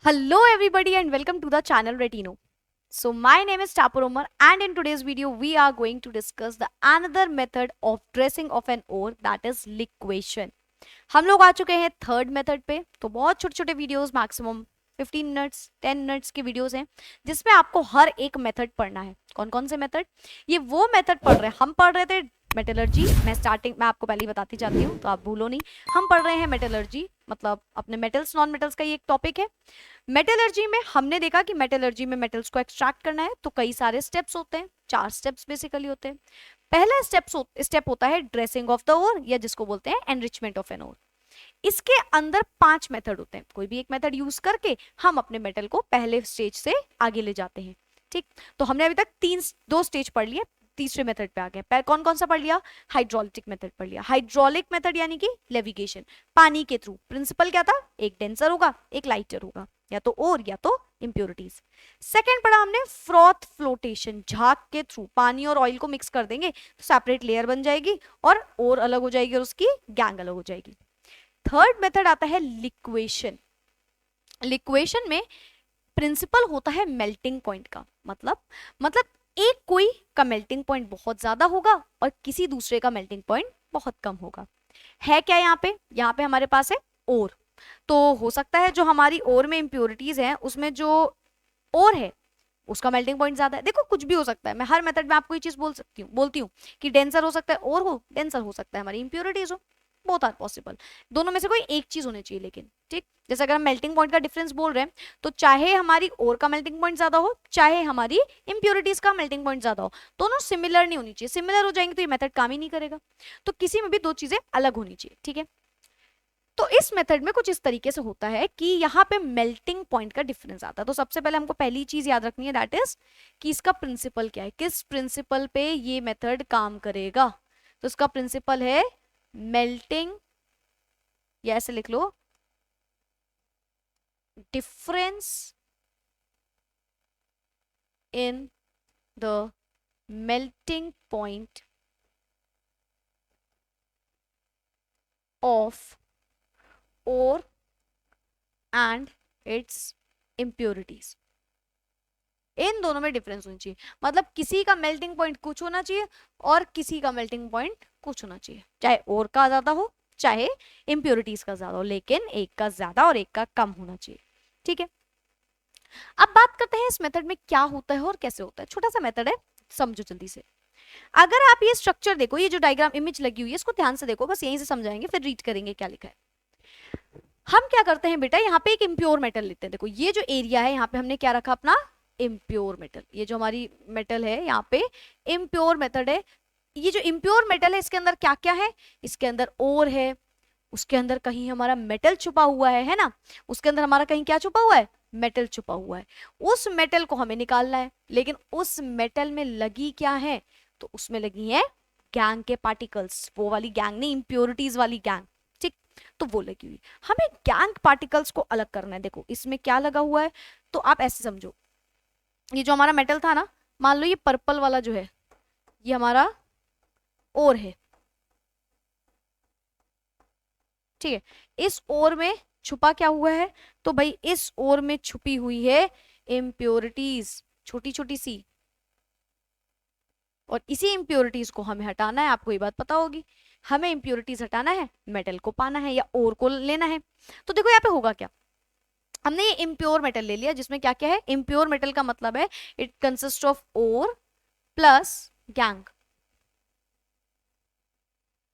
Hello everybody and welcome to the channel Retino. So my name is Tapur Umar and in today's video we are going to discuss the another method of dressing of an ore, that is liquation. हम लोग आ चुके हैं third method पे। तो बहुत छोटे छोटे videos, maximum 15 minutes 10 minutes के वीडियोस हैं जिसमें आपको हर एक मेथड पढ़ना है। कौन कौन से मेथड? ये वो मेथड पढ़ रहे हैं, हम पढ़ रहे थे मेटलर्जी। मैं आपको पहले ही बताती जाती हूँ तो आप भूलो नहीं। हम पढ़ रहे हैं मेटलर्जी, मतलब अपने मेटल्स नॉन मेटल्स का ये एक टॉपिक है। मेटलर्जी में हमने देखा कि मेटलर्जी में मेटल्स को एक्सट्रैक्ट करना है तो कई सारे स्टेप्स होते हैं, 4 स्टेप्स बेसिकली होते हैं। पहला स्टेप होता है ड्रेसिंग ऑफ द ओर, या जिसको बोलते हैं एनरिचमेंट ऑफ एन ओर। इसके अंदर 5 मेथड होते हैं, कोई भी एक मेथड यूज करके हम अपने मेटल को पहले स्टेज से आगे ले जाते हैं। ठीक, तो हमने अभी तक 2 स्टेज पढ़ लिए, तीसरे मेथड पे आ गए। कौन कौन सा पढ़ लिया? हाइड्रोलिक मेथड पढ़ लिया। हाइड्रोलिक मेथड यानी कि लेविगेशन, पानी के थ्रू। प्रिंसिपल क्या था? एक डेंसर होगा, एक लाइटर होगा, या तो ओर या तो इंप्योरिटीज। सेकंड पढ़ा हमने फ्रॉथ फ्लोटेशन, झाग के थ्रू पानी और ऑयल को मिक्स कर देंगे तो सेपरेट लेयर बन जाएगी और ओर अलग हो जाएगी और उसकी गैंग अलग हो जाएगी। थर्ड मेथड आता है लिक्वेशन। लिक्वेशन में प्रिंसिपल होता है मेल्टिंग पॉइंट का, मतलब एक कोई का मेल्टिंग पॉइंट बहुत ज्यादा होगा और किसी दूसरे का मेल्टिंग पॉइंट बहुत कम होगा। है क्या यहाँ पे हमारे पास है ओर। तो हो सकता है जो हमारी ओर में इंप्योरिटीज हैं उसमें जो ओर है उसका मेल्टिंग पॉइंट ज्यादा है। देखो कुछ भी हो सकता है, मैं हर मेथड में आपको ये चीज बोलती हूँ कि डेंसर हो सकता है ओर हो, डेंसर हो सकता है हमारी इंप्योरिटीज हो, बोथ आर पॉसिबल। दोनों में से कोई एक चीज होनी चाहिए। लेकिन ठीक, जैसे अगर हम मेल्टिंग पॉइंट का डिफरेंस बोल रहे हैं तो चाहे हमारी ओर का मेल्टिंग पॉइंट ज्यादा हो, चाहे हमारी इंप्योरिटीज का मेल्टिंग पॉइंट ज्यादा हो, दोनों सिमिलर नहीं होनी चाहिए। सिमिलर हो जाएंगे तो ये मेथड काम ही नहीं करेगा। तो किसी में भी 2 चीजें अलग होनी चाहिए। ठीक है, तो इस मेथड में कुछ इस तरीके से होता है कि यहाँ पे मेल्टिंग पॉइंट का डिफरेंस आता है। तो सबसे पहले हमको पहली चीज याद रखनी है, दैट इज कि इसका प्रिंसिपल क्या है, किस प्रिंसिपल पे ये मेथड काम करेगा। तो इसका प्रिंसिपल है मेल्टिंग, या ऐसे लिख लो, difference in the melting point of ore and its impurities। इन दोनों में डिफरेंस होनी चाहिए, मतलब किसी का मेल्टिंग पॉइंट कुछ होना चाहिए और किसी का मेल्टिंग पॉइंट कुछ होना चाहिए, चाहे ओर का ज्यादा हो चाहे इंप्योरिटीज का ज्यादा हो, लेकिन एक का ज्यादा और एक का कम होना चाहिए। ठीक है, अब बात करते हैं इस मेथड में क्या होता है और कैसे होता है। छोटा सा मेथड है, समझो जल्दी से। अगर आप ये स्ट्रक्चर देखो, ये जो डायग्राम इमेज लगी हुई है इसको ध्यान से देखो, बस यहीं से समझाएंगे फिर रीड करेंगे क्या लिखा है। हम क्या करते हैं बेटा, यहाँ पे एक इम्प्योर मेटल लेते हैं। देखो ये जो एरिया है यहाँ पे हमने क्या रखा, अपना इम्प्योर मेटल। ये जो हमारी मेटल है यहाँ पे इम्प्योर मेथड है। ये जो इम्प्योर मेटल है इसके अंदर क्या क्या है, इसके अंदर ओर है, उसके अंदर कहीं हमारा मेटल छुपा हुआ है ना, उसके अंदर हमारा कहीं क्या छुपा हुआ है, मेटल छुपा हुआ है। उस मेटल को हमें निकालना है, लेकिन उस मेटल में लगी क्या है, तो उसमें लगी है गैंग के पार्टिकल्स। वो वाली गैंग नहीं, इंप्योरिटीज वाली गैंग। ठीक, तो वो लगी हुई, हमें गैंग पार्टिकल्स को अलग करना है। देखो इसमें क्या लगा हुआ है, तो आप ऐसे समझो, ये जो हमारा मेटल था ना, मान लो ये पर्पल वाला जो है ये हमारा ओर है। ठीक है, इस ओर में छुपा क्या हुआ है, तो भाई इस ओर में छुपी हुई है इम्प्योरिटीज, छोटी छोटी सी, और इसी इम्प्योरिटीज को हमें हटाना है। आपको ये बात पता होगी, हमें इम्प्योरिटीज हटाना है, मेटल को पाना है या ओर को लेना है। तो देखो यहाँ पे होगा क्या, हमने ये इम्प्योर मेटल ले लिया जिसमें क्या क्या है, इम्प्योर मेटल का मतलब है it consist of ore plus gangue.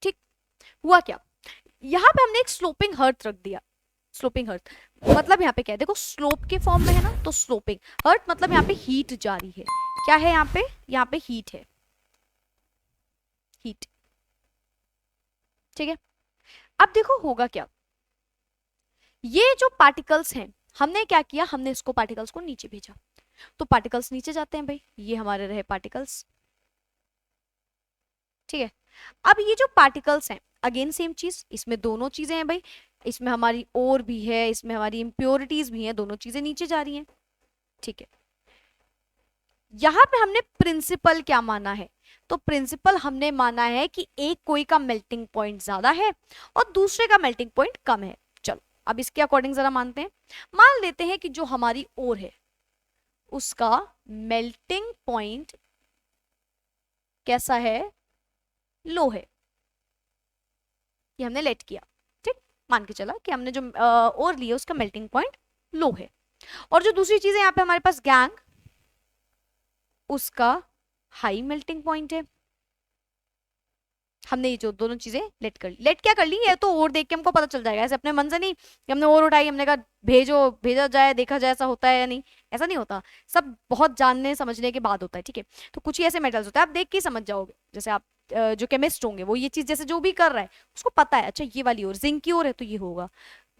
ठीक, हुआ क्या, यहाँ पे हमने एक स्लोपिंग हर्थ रख दिया। स्लोपिंग हर्थ मतलब यहाँ पे क्या है, देखो स्लोप के फॉर्म में है ना, तो स्लोपिंग हर्थ मतलब यहाँ पे हीट जा रही है। क्या है यहाँ पे हीट है, हीट। ठीक है, अब देखो होगा क्या, ये जो पार्टिकल्स हैं हमने क्या किया, हमने इसको पार्टिकल्स को नीचे भेजा, तो पार्टिकल्स नीचे जाते हैं भाई, ये हमारे रहे पार्टिकल्स। ठीक है, अब ये जो पार्टिकल्स हैं अगेन सेम चीज, इसमें दोनों चीजें हैं भाई, इसमें हमारी ओर भी है, इसमें हमारी इंप्योरिटीज भी हैं, दोनों चीजें नीचे जा रही हैं। ठीक है, यहां पे हमने प्रिंसिपल क्या माना है, तो प्रिंसिपल हमने माना है कि एक कोई का मेल्टिंग पॉइंट ज्यादा है और दूसरे का मेल्टिंग पॉइंट कम है। चलो अब इसके अकॉर्डिंग जरा मानते हैं, मान लेते हैं कि जो हमारी ओर है उसका मेल्टिंग पॉइंट कैसा है, लो है। ये हमने लेट किया, ठीक, मान के चला कि हमने जो ओर लिया उसका मेल्टिंग पॉइंट लो है। और जो दूसरी चीज है यहाँ पे हमारे पास गैंग, उसका हाई मेल्टिंग पॉइंट है। हमने ये जो दोनों चीजें लेट कर ली। लेट क्या कर ली, ये तो और देख के हमको पता चल जाएगा, ऐसे अपने मन से नहीं कि हमने और उठाई, हमने कहा भेजो, भेजा जाए, देखा जाए ऐसा होता है या नहीं, ऐसा नहीं होता। सब बहुत जानने समझने के बाद होता है, ठीक है। तो कुछ ही ऐसे मेटल्स होते हैं, आप देख के ही समझ जाओगे। जैसे आप जो केमिस्ट होंगे वो ये चीज जैसे जो भी कर रहा है उसको पता है, अच्छा ये वाली ओर जिंक की ओर है तो ये होगा,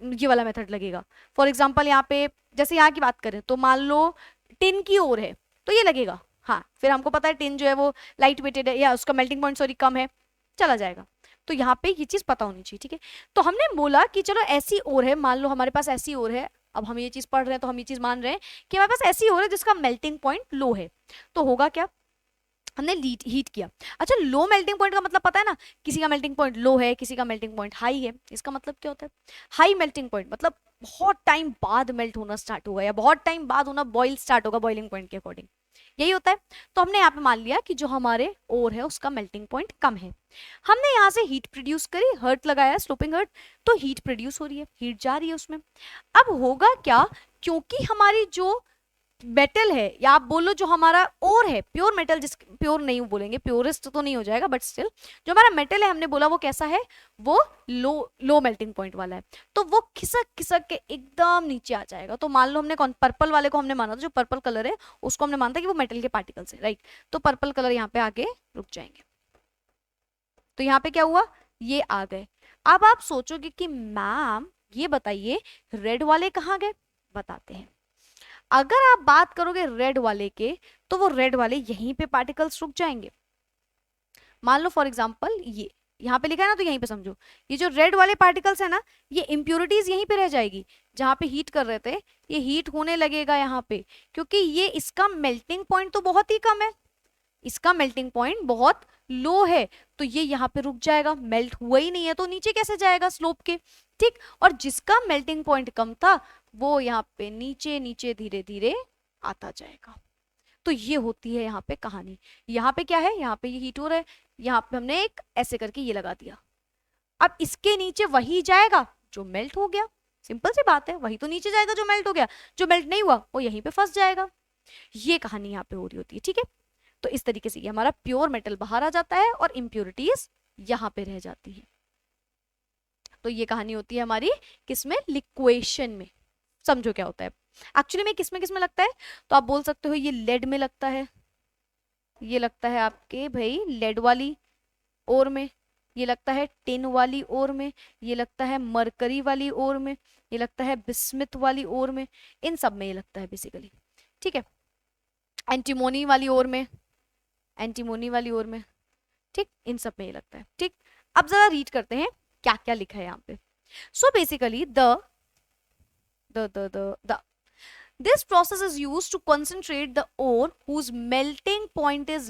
ये वाला मेथड लगेगा। फॉर एग्जाम्पल यहाँ पे जैसे यहाँ की बात करें तो मान लो टिन की ओर है तो ये लगेगा, हाँ फिर हमको पता है टिन जो है वो लाइट वेटेड है या उसका मेल्टिंग पॉइंट सॉरी कम है, चला जाएगा। तो यहाँ पे ये चीज पता होनी चाहिए, ठीक है। तो हमने बोला कि चलो ऐसी ओर है, मान लो हमारे पास ऐसी ओर है, अब हम ये चीज पढ़ रहे हैं तो हम ये चीज मान रहे हैं कि हमारे पास ऐसी ओर है जिसका मेल्टिंग पॉइंट लो है। तो होगा क्या, हमने हीट किया। अच्छा लो मेल्टिंग पॉइंट का मतलब पता है ना, किसी का मेल्टिंग पॉइंट लो है, किसी का मेल्टिंग पॉइंट हाई है। इसका मतलब क्या होता है, हाई मेल्टिंग पॉइंट मतलब बहुत टाइम बाद मेल्ट होना स्टार्ट होगा या बहुत टाइम बाद होना बॉइल स्टार्ट होगा बॉइलिंग पॉइंट के अकॉर्डिंग, यही होता है। तो हमने यहाँ पे मान लिया कि जो हमारे ओर है उसका मेल्टिंग पॉइंट कम है। हमने यहाँ से हीट प्रोड्यूस करी, हर्ट लगाया, स्लोपिंग हर्ट, तो हीट प्रोड्यूस हो रही है, हीट जा रही है उसमें। अब होगा क्या, क्योंकि हमारी जो मेटल है या आप बोलो जो हमारा ओर है प्योर मेटल, जिस प्योर नहीं बोलेंगे, प्योरेस्ट तो नहीं हो जाएगा बट स्टिल जो हमारा मेटल है हमने बोला वो कैसा है, वो लो मेल्टिंग पॉइंट वाला है। तो वो खिसक खिसक के एकदम नीचे आ जाएगा। तो मान लो हमने कौन पर्पल वाले को हमने माना था, जो पर्पल कलर है उसको हमने माना था कि वो मेटल के पार्टिकल्स है, राइट। तो पर्पल कलर यहाँ पे आगे रुक जाएंगे। तो यहाँ पे क्या हुआ, ये आ गए। अब आप सोचोगे कि मैम ये बताइए रेड वाले कहाँ गए, बताते हैं। अगर आप बात करोगे रेड वाले के तो वो रेड वाले यहीं पे पार्टिकल्स रुक जाएंगे। मान लो फॉर एग्जांपल ये यहाँ पे लिखा है ना, तो यहीं पे समझो ये जो रेड वाले पार्टिकल्स है ना, ये इंप्योरिटीज यहीं पे रह जाएगी। जहां पे हीट कर रहे थे ये हीट होने लगेगा यहाँ पे, क्योंकि ये इसका मेल्टिंग पॉइंट तो बहुत ही कम है, इसका मेल्टिंग पॉइंट बहुत लो है, तो ये यहाँ पे रुक जाएगा, मेल्ट हुआ ही नहीं है तो नीचे कैसे जाएगा स्लोप के, ठीक। और जिसका मेल्टिंग पॉइंट कम था वो यहाँ पे नीचे नीचे धीरे धीरे आता जाएगा। तो ये होती है यहाँ पे कहानी। यहाँ पे क्या है, यहाँ पे ये हीट हो रहा है, यहाँ पे हमने एक ऐसे करके ये लगा दिया। अब इसके नीचे वही जाएगा जो मेल्ट हो गया, सिंपल सी बात है, वही तो नीचे जाएगा जो मेल्ट हो गया, जो मेल्ट नहीं हुआ वो यहीं पे फंस जाएगा। ये कहानी यहाँ पे हो रही होती है, ठीक है। तो इस तरीके से ये हमारा प्योर मेटल बाहर आ जाता है और इंप्योरिटीज यहाँ पे रह जाती है। तो ये कहानी होती है हमारी किसमें, लिक्वेशन में। समझो क्या होता है एक्चुअली में, किसमें किसमें लगता है। तो आप बोल सकते हो ये लेड में लगता है, ये लगता है आपके भाई लेड वाली ओर में, ये लगता है टिन वाली ओर में, ये लगता है मरकरी वाली ओर में, ये लगता है बिस्मिथ वाली ओर में, इन सब में ये लगता है बेसिकली, ठीक है। एंटीमोनी वाली ओर में, एंटीमोनी वाली ओर में, ठीक, इन सब में ये लगता है, ठीक। अब जरा रीड करते हैं क्या क्या लिखा है यहाँ पे। So basically the this process is used to concentrate the ore whose melting point is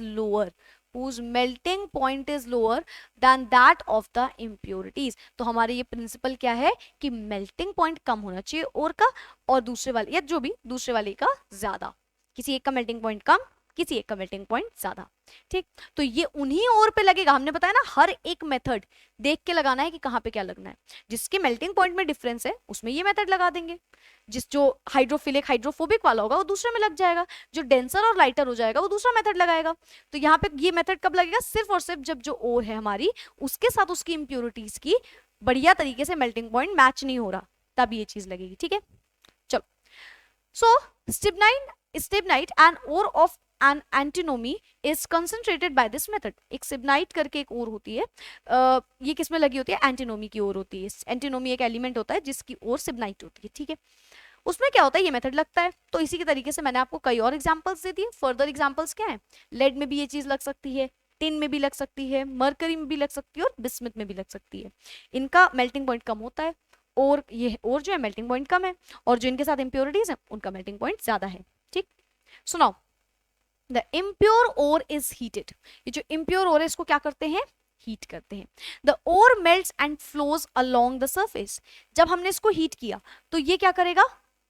lower than that of the impurities। तो हमारे ये प्रिंसिपल क्या है कि मेल्टिंग पॉइंट कम होना चाहिए ओर का, और दूसरे वाले या जो भी दूसरे वाले का ज्यादा, किसी एक का मेल्टिंग पॉइंट कम, किसी एक का मेल्टिंग पॉइंट ज्यादा, ठीक। तो ये उन्हीं ओर पे लगेगा, हमने बताया ना हर एक मेथड देख के लगाना है कि कहाँ पे क्या लगना है। जिसके मेल्टिंग पॉइंट में डिफरेंस है उसमें ये मेथड लगा देंगे, जिस जो हाइड्रोफिलिक हाइड्रोफोबिक वाला होगा वो दूसरे में लग जाएगा, जो डेंसर और लाइटर हो जाएगा वो दूसरा मेथड लगाएगा। तो यहाँ पे ये मेथड कब लगेगा, सिर्फ और सिर्फ जब जो ओर है हमारी उसके साथ उसकी इंप्योरिटीज की बढ़िया तरीके से मेल्टिंग पॉइंट मैच नहीं हो रहा, तब ये चीज लगेगी, ठीक है। चलो, so stibnite and ore of an antimony is concentrated by this method. एक सिबनाइट करके एक ओर होती है, ये किसमें लगी होती है, एंटीनोमी की ओर होती है। एंटीनोमी एक एलिमेंट होता है जिसकी ओर सिबनाइट होती है, ठीक है। उसमें क्या होता है, ये मेथड लगता है। तो इसी के तरीके से मैंने आपको कई और एग्जांपल्स दे दिए। फर्दर एग्जांपल्स क्या है, लेड में भी ये चीज लग सकती है, टिन में भी लग सकती है, मरकरी में भी लग सकती है और बिस्मिथ में भी लग सकती है। इनका मेल्टिंग पॉइंट कम होता है और ये और जो है मेल्टिंग पॉइंट कम है, और जो इनके साथ इंप्योरिटीज है उनका मेल्टिंग पॉइंट ज्यादा है, ठीक। सुनाओ, the impure ore is heated. ये जो इम्प्योर ओर है इसको क्या करते हैं, हीट करते हैं। The ore melts and flows along the surface. जब हमने इसको हीट किया तो ये क्या करेगा,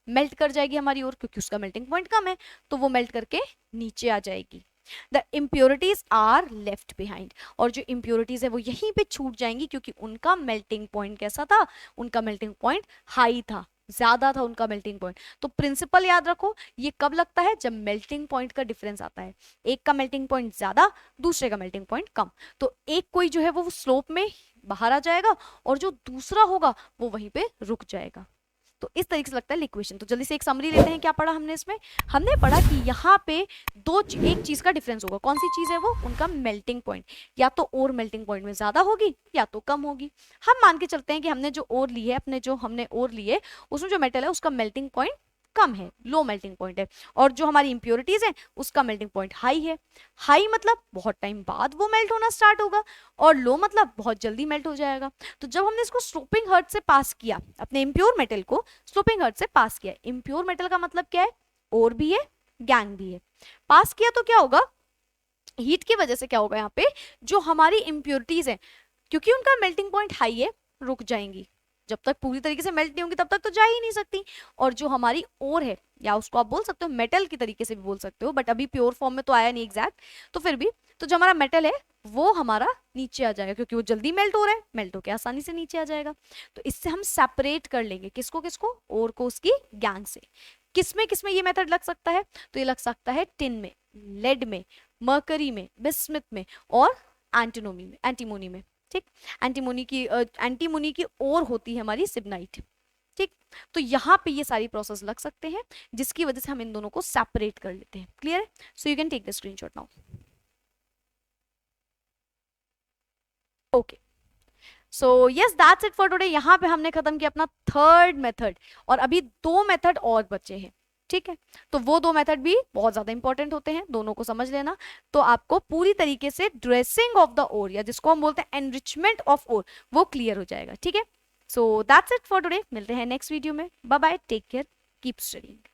मेल्ट कर जाएगी हमारी ओर, क्योंकि उसका मेल्टिंग पॉइंट कम है, तो वो मेल्ट करके नीचे आ जाएगी। The impurities are left behind, और जो इम्प्योरिटीज है वो यहीं पे छूट जाएंगी, क्योंकि उनका मेल्टिंग पॉइंट कैसा था, उनका मेल्टिंग पॉइंट हाई था, ज्यादा था उनका मेल्टिंग पॉइंट। तो प्रिंसिपल याद रखो, ये कब लगता है, जब मेल्टिंग पॉइंट का डिफरेंस आता है, एक का मेल्टिंग पॉइंट ज्यादा, दूसरे का मेल्टिंग पॉइंट कम, तो एक कोई जो है वो स्लोप में बाहर आ जाएगा और जो दूसरा होगा वो वहीं पे रुक जाएगा। तो इस तरीके से लगता है लिक्वेशन। तो जल्दी से एक समरी लेते हैं, क्या पढ़ा हमने इसमें, हमने पढ़ा कि यहाँ पे एक चीज का डिफरेंस होगा, कौन सी चीज है वो, उनका मेल्टिंग पॉइंट, या तो और मेल्टिंग पॉइंट में ज्यादा होगी या तो कम होगी। हम मान के चलते हैं कि हमने जो और ली है, हमने और ली है उसमें जो मेटल है उसका मेल्टिंग पॉइंट कम है, लो मेल्टिंग पॉइंट है, और जो हमारी इंप्योरिटीज है उसका मेल्टिंग पॉइंट हाई है। हाई मतलब बहुत टाइम बाद वो मेल्ट होना स्टार्ट होगा, और लो मतलब बहुत जल्दी मेल्ट हो जाएगा। तो जब हमने इसको स्लोपिंग हर्ट से पास किया, अपने इम्प्योर मेटल को स्लोपिंग हर्ट से पास किया, इम्प्योर मेटल का मतलब क्या है, और भी है गैंग भी है, पास किया तो क्या होगा, हीट की वजह से क्या होगा, यहाँ पे जो हमारी इम्प्योरिटीज है, क्योंकि उनका मेल्टिंग पॉइंट हाई है, रुक जाएंगी, जब तक पूरी तरीके से मेल्ट नहीं होंगी तब तक तो जा ही नहीं सकती। और जो हमारी ओर है, या उसको आप बोल सकते हो मेटल की तरीके से भी बोल सकते हो, बट अभी प्योर फॉर्म में तो आया नहीं एग्जैक्ट, तो फिर भी, तो जो हमारा मेटल है वो हमारा नीचे आ जाएगा, क्योंकि वो जल्दी मेल्ट हो रहा है, मेल्ट होकर आसानी से नीचे आ जाएगा। तो इससे हम सेपरेट कर लेंगे किसको किसको, ओर को उसकी गैंग से। किसमें ये मेथड लग सकता है, तो ये लग सकता है टिन में, लेड में, मर्करी में, बिस्मथ में, और एंटीमोनी में। ठीक, एंटीमोनी की ओर होती है हमारी सिग्नाइट। ठीक, तो यहाँ पे ये सारी प्रोसेस लग सकते हैं, जिसकी वजह से हम इन दोनों को सेपरेट कर लेते हैं। क्लियर है? So you can take the screenshot now. Okay, so yes that's it for today. यहाँ पे हमने खत्म किया अपना थर्ड मेथड, और अभी दो मेथड और बचे हैं। ठीक है, तो वो दो मेथड भी बहुत ज्यादा इंपॉर्टेंट होते हैं, दोनों को समझ लेना, तो आपको पूरी तरीके से ड्रेसिंग ऑफ द ओर, या जिसको हम बोलते हैं एनरिचमेंट ऑफ ओर, वो क्लियर हो जाएगा। ठीक है, so that's it for today, मिलते हैं नेक्स्ट वीडियो में। Bye bye, take care, keep studying.